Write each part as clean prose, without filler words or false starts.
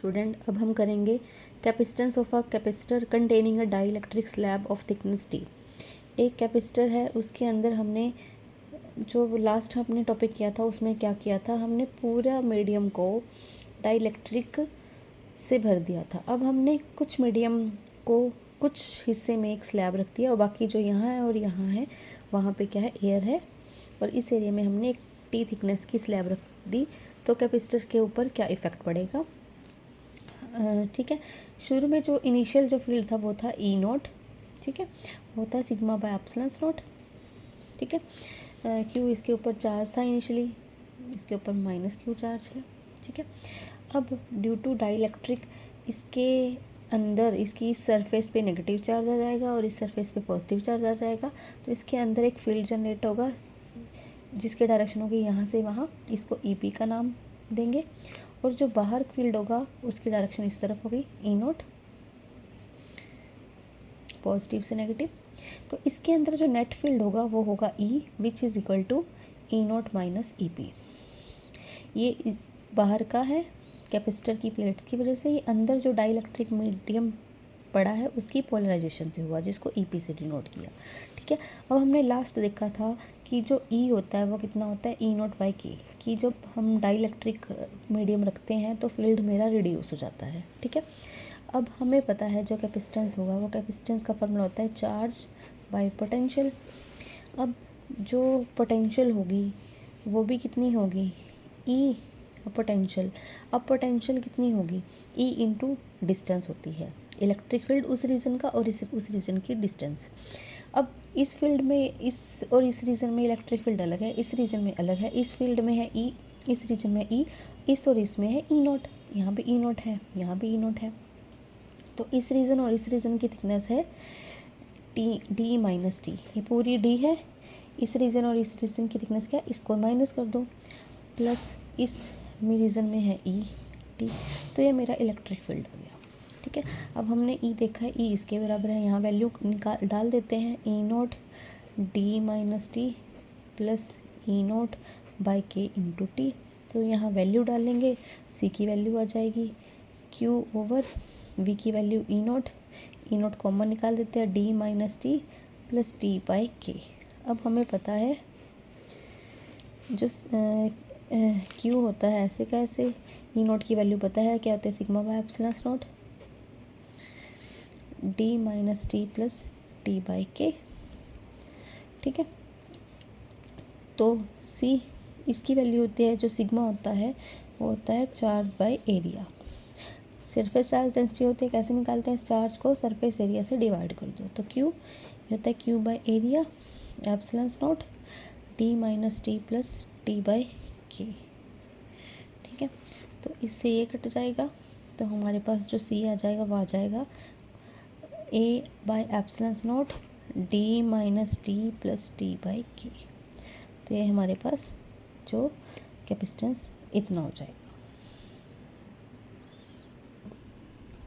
Student, अब हम करेंगे capacitance of a capacitor containing a dielectric slab of thickness T. एक कैपेसिटर है, उसके अंदर हमने जो लास्ट हमने टॉपिक किया था उसमें क्या किया था, हमने पूरा मीडियम को डाइलेक्ट्रिक से भर दिया था। अब हमने कुछ मीडियम को कुछ हिस्से में एक स्लैब रख दिया और बाकी जो यहाँ है और यहाँ है वहाँ पे क्या है, एयर है, और इस एरिया में हमने एक टी थिकनेस की स्लैब रख दी। तो कैपेसिटर के ऊपर क्या इफ़ेक्ट पड़ेगा, ठीक है। शुरू में जो इनिशियल जो फील्ड था वो था ई नोट, ठीक है, वो था सिग्मा बाय एप्सिलॉन नॉट, ठीक है। क्यू इसके ऊपर चार्ज था इनिशियली, इसके ऊपर माइनस क्यू चार्ज है, ठीक है। अब ड्यू टू डाइलेक्ट्रिक इसके अंदर इसकी इस सरफेस पे नेगेटिव चार्ज आ जाएगा और इस सरफेस पे पॉजिटिव चार्ज आ जाएगा, तो इसके अंदर एक फील्ड जनरेट होगा जिसके डायरेक्शन होगी यहाँ से वहाँ, इसको ई पी का नाम देंगे। और जो बाहर फील्ड होगा उसकी डायरेक्शन इस तरफ होगी, ई नोट, पॉजिटिव से नेगेटिव। तो इसके अंदर जो नेट फील्ड होगा वो होगा E, which is equal to E naught minus E P. ये बाहर का है कैपेसिटर की प्लेट्स की वजह से, ये अंदर जो डाइलेक्ट्रिक मीडियम पड़ा है उसकी पोलराइजेशन से हुआ, जिसको ई पी से डिनोट किया, ठीक है। अब हमने लास्ट देखा था कि जो ई होता है वो कितना होता है, ई नोट बाई के, कि जब हम डाइलेक्ट्रिक मीडियम रखते हैं तो फील्ड मेरा रिड्यूस हो जाता है, ठीक है। अब हमें पता है जो कैपेसिटेंस होगा वो कैपेसिटेंस का फॉर्मूला होता है चार्ज बाय पोटेंशियल। अब जो पोटेंशियल होगी वो भी कितनी होगी, ई पोटेंशियल। अब पोटेंशियल कितनी होगी, ई इंटू डिस्टेंस होती है, इलेक्ट्रिक फील्ड उस रीजन का और उस रीजन की डिस्टेंस। अब इस फील्ड में इस रीजन में इलेक्ट्रिक फील्ड अलग है, इस रीजन में अलग है, इस फील्ड में है ई, इस रीजन में ई, इस और इसमें है ई नोट, यहाँ भी ई नोट है, यहाँ भी ई नोट है। तो इस रीजन और इस रीजन की थिकनेस है टी, डी माइनस टी, ये पूरी डी है। इस रीजन और इस रीजन की थिकनेस क्या, इसको माइनस कर दो, प्लस इस रीजन में है ई टी, तो ये मेरा इलेक्ट्रिक फील्ड हो गया, ठीक है। अब हमने ई देखा है, ई इसके बराबर है, यहाँ वैल्यू निकाल डाल देते हैं, E naught D minus T plus E naught by K into T. तो यहाँ वैल्यू डालेंगे, सी की वैल्यू आ जाएगी क्यू ओवर वी की वैल्यू ई नोट कॉमन निकाल देते हैं, D minus T plus T by K. अब हमें पता है जो क्यू होता है ऐसे कैसे, ई नोट की वैल्यू पता है क्या होता है, sigma bye epsilon naught D minus T plus T by के, ठीक है। तो सी इसकी वैल्यू होती है, जो सिग्मा होता है वो होता है charge by area. Surface charge density होती है, कैसे निकालते हैं, इस चार्ज को सरफेस एरिया से डिवाइड कर दो, तो क्यू होता है Q by area epsilon naught D minus T plus T by के, ठीक है। तो इससे ये कट जाएगा, तो हमारे पास जो सी आ जाएगा वो आ जाएगा A by epsilon naught D minus T plus T by K. तो ये हमारे पास जो कैपेसिटेंस इतना हो जाएगा।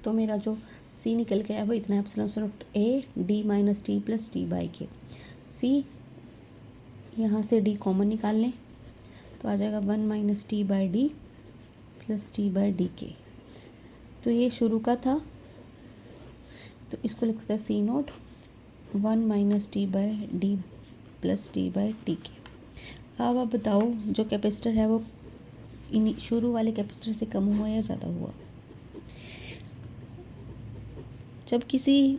तो मेरा जो सी निकल गया वो इतना epsilon not A D minus T plus T by के। सी यहाँ से डी कॉमन निकाल लें तो आ जाएगा 1 minus T by D plus T by D के। तो ये शुरू का था, तो इसको लिखते हैं C naught 1 minus T by D plus T by T K. अब आप बताओ जो कैपेसिटर है वो शुरू वाले कैपेसिटर से कम हुआ या ज़्यादा हुआ। जब किसी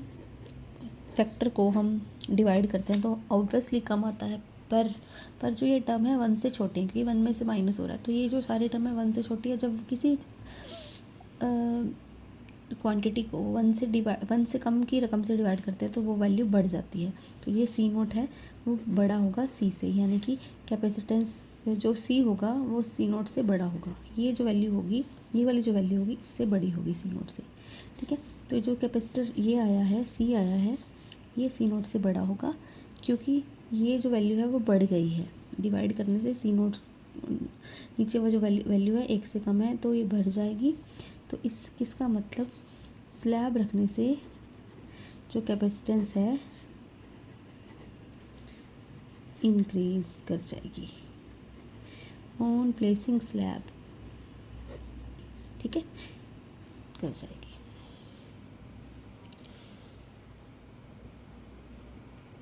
फैक्टर को हम डिवाइड करते हैं तो ऑब्वियसली कम आता है, पर जो ये टर्म है 1 से छोटी है, क्योंकि 1 में से माइनस हो रहा है, तो ये जो सारी टर्म है 1 से छोटी है। जब किसी क्वांटिटी को 1 से कम की रकम से डिवाइड करते हैं तो वो वैल्यू बढ़ जाती है। तो ये सी नोट है वो बड़ा होगा सी से, यानी कि कैपेसिटेंस जो सी होगा वो सी नोट से बड़ा होगा। ये जो वैल्यू होगी, ये वाली जो वैल्यू होगी इससे बड़ी होगी सी नोट से, ठीक है। तो जो कैपेसिटर ये आया है, सी आया है, ये सी नोट से बड़ा होगा, क्योंकि ये जो वैल्यू है वो बढ़ गई है डिवाइड करने से। सी नोट नीचे वो जो वैल्यू है 1 से कम है तो ये बढ़ जाएगी। तो इस किसका मतलब, स्लैब रखने से जो कैपेसिटेंस है इंक्रीज कर जाएगी ऑन प्लेसिंग स्लैब, ठीक है। कर जाएगी।